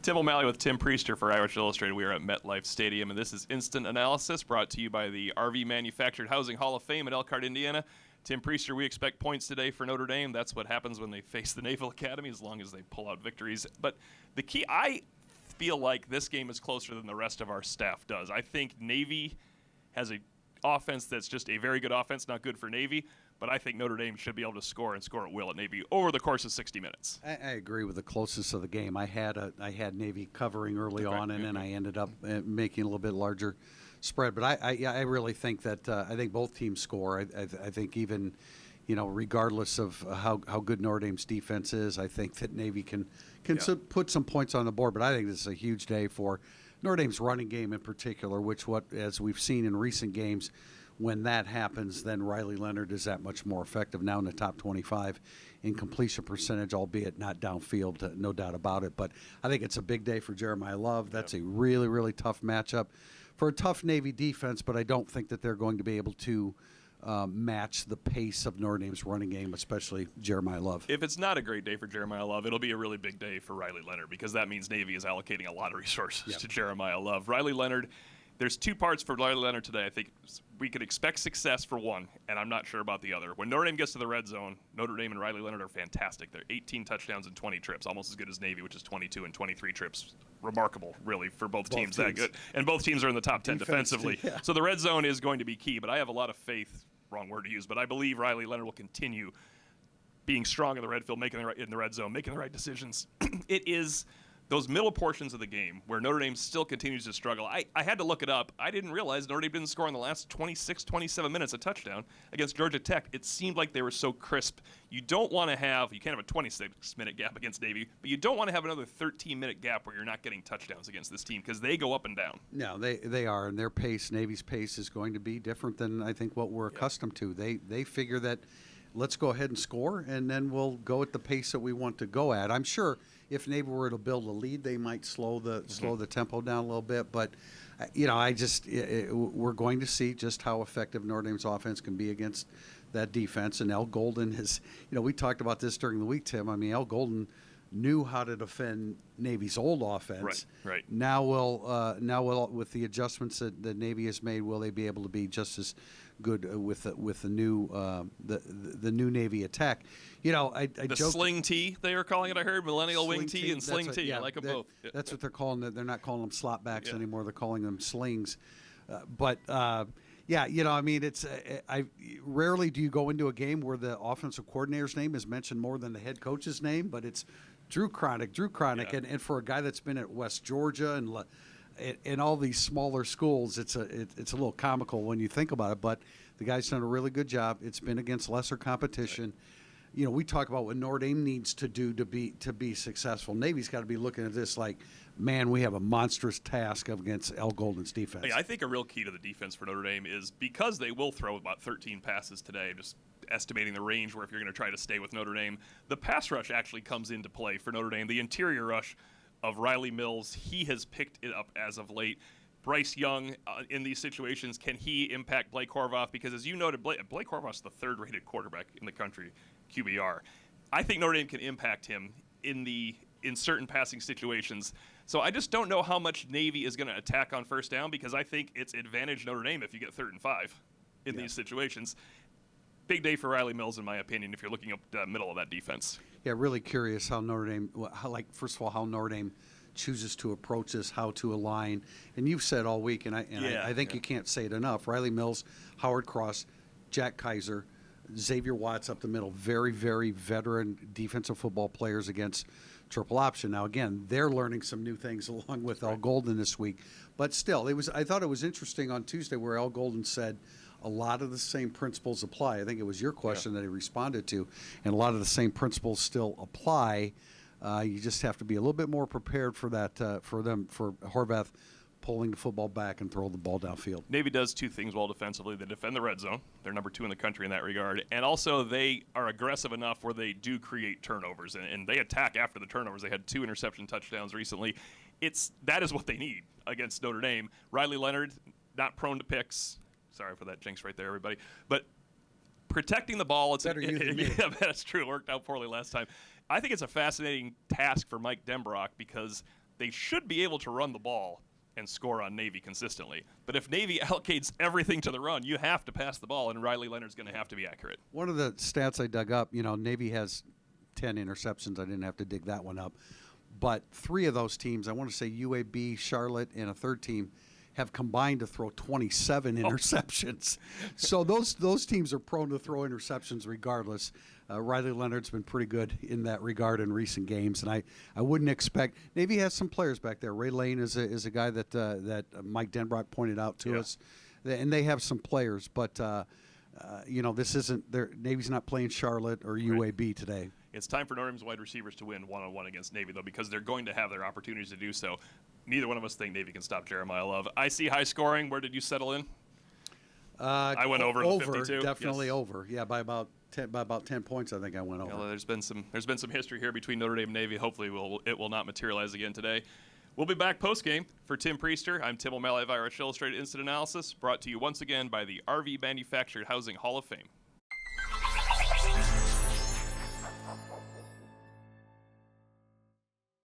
Tim O'Malley with Tim Priester for Irish Illustrated. We are at MetLife Stadium, and this is Instant Analysis brought to you by the RV Manufactured Housing Hall of Fame in Elkhart, Indiana. Tim Priester, we expect points today for Notre Dame. That's what happens when they face the Naval Academy, as long as they pull out victories. But the key, I feel like this game is closer than the rest of our staff does. I think Navy has a offense that's just a very good offense, not good for Navy, but I think Notre Dame should be able to score and score at will at Navy over the course of 60 minutes. I agree with the closest of the game. I had Navy covering early on, and then I ended up making a little bit larger spread. But I really think that I think both teams score. I think even, regardless of how good Notre Dame's defense is, I think that Navy can put some points on the board. But I think this is a huge day for Notre Dame's running game in particular, which as we've seen in recent games, when that happens, then Riley Leonard is that much more effective, now in the top 25 in completion percentage, albeit not downfield, no doubt about it. But I think it's a big day for Jeremiah Love. That's a really, really tough matchup for a tough Navy defense, but I don't think that they're going to be able to match the pace of Notre Dame's running game, especially Jeremiah Love. If it's not a great day for Jeremiah Love, it'll be a really big day for Riley Leonard, because that means Navy is allocating a lot of resources to Jeremiah Love. Riley Leonard, there's two parts for Riley Leonard today. I think we could expect success for one, and I'm not sure about the other. When Notre Dame gets to the red zone, Notre Dame and Riley Leonard are fantastic. They're 18 touchdowns and 20 trips, almost as good as Navy, which is 22 and 23 trips. Remarkable, really, for both teams. That good. And both teams are in the top 10 defensively. Yeah. So the red zone is going to be key, but I have a lot of faith, wrong word to use, but I believe Riley Leonard will continue being strong in the red field, in the red zone, making the right decisions. It is those middle portions of the game where Notre Dame still continues to struggle. I had to look it up. I didn't realize Notre Dame didn't score in the last 26, 27 minutes a touchdown against Georgia Tech. It seemed like they were so crisp. You can't have a 26-minute gap against Navy, but you don't want to have another 13-minute gap where you're not getting touchdowns against this team, because they go up and down. No, they are, and their pace, Navy's pace, is going to be different than I think what we're accustomed to. They figure that let's go ahead and score, and then we'll go at the pace that we want to go at. I'm sure if Navy were to build a lead, they might slow the tempo down a little bit. But we're going to see just how effective Notre Dame's offense can be against that defense. And Al Golden has, we talked about this during the week, Tim. I mean, Al Golden knew how to defend Navy's old offense. Right. Now with the adjustments that Navy has made, will they be able to be just as good with the new Navy attack? The sling tee, they are calling it. I heard millennial wing tee and sling tee. I like them both. That's what they're calling it. They're not calling them slot backs anymore. They're calling them slings. It's rarely do you go into a game where the offensive coordinator's name is mentioned more than the head coach's name, but it's Drew Cronick, and for a guy that's been at West Georgia and all these smaller schools, it's a little comical when you think about it. But the guy's done a really good job. It's been against lesser competition. Right. We talk about what Notre Dame needs to do to be successful. Navy's got to be looking at this like, man, we have a monstrous task against Al Golden's defense. I think a real key to the defense for Notre Dame is, because they will throw about 13 passes today, just estimating the range where if you're going to try to stay with Notre Dame, the pass rush actually comes into play for Notre Dame. The interior rush of Riley Mills, he has picked it up as of late. Bryce Young, in these situations, can he impact Blake Horvath? Because as you noted, Blake Horvath's the third-rated quarterback in the country, QBR. I think Notre Dame can impact him in certain passing situations. So I just don't know how much Navy is going to attack on first down, because I think it's advantage Notre Dame if you get 3rd and 5 in these situations. Big day for Riley Mills, in my opinion, if you're looking up the middle of that defense. Yeah, really curious how Notre Dame, first of all, how Notre Dame chooses to approach this, how to align. And you've said all week, I think you can't say it enough, Riley Mills, Howard Cross, Jack Kaiser, Xavier Watts up the middle, very, very veteran defensive football players against triple option. Now, again, they're learning some new things along with Al Golden this week. But still, I thought it was interesting on Tuesday where Al Golden said a lot of the same principles apply. I think it was your question that he responded to, and a lot of the same principles still apply. You just have to be a little bit more prepared for that, for Horvath pulling the football back and throw the ball downfield. Navy does two things well defensively. They defend the red zone. They're number 2 in the country in that regard. And also they are aggressive enough where they do create turnovers, and they attack after the turnovers. They had 2 interception touchdowns recently. That is what they need against Notre Dame. Riley Leonard, not prone to picks. Sorry for that jinx right there, everybody. But protecting the ball, better you than me. Yeah, that's true. It worked out poorly last time. I think it's a fascinating task for Mike Denbrock, because they should be able to run the ball and score on Navy consistently. But if Navy allocates everything to the run, you have to pass the ball, and Riley Leonard's going to have to be accurate. One of the stats I dug up, Navy has 10 interceptions. I didn't have to dig that one up. But 3 of those teams, I want to say UAB, Charlotte, and a third team, have combined to throw 27 interceptions. So those teams are prone to throw interceptions regardless. Riley Leonard's been pretty good in that regard in recent games, and I wouldn't expect – Navy has some players back there. Ray Lane is a guy that Mike Denbrock pointed out to us, and they have some players. But, this isn't – Navy's not playing Charlotte or UAB today. It's time for Notre Dame's wide receivers to win one-on-one against Navy, though, because they're going to have their opportunities to do so. Neither one of us think Navy can stop Jeremiah Love. I see high scoring. Where did you settle in? I went over the 52. Definitely yes. over. Yeah, by about 10 points, I think I went over. Well, there's been some history here between Notre Dame and Navy. Hopefully, it will not materialize again today. We'll be back post-game. For Tim Priester, I'm Tim O'Malley of Irish Illustrated Instant Analysis, brought to you once again by the RV Manufactured Housing Hall of Fame.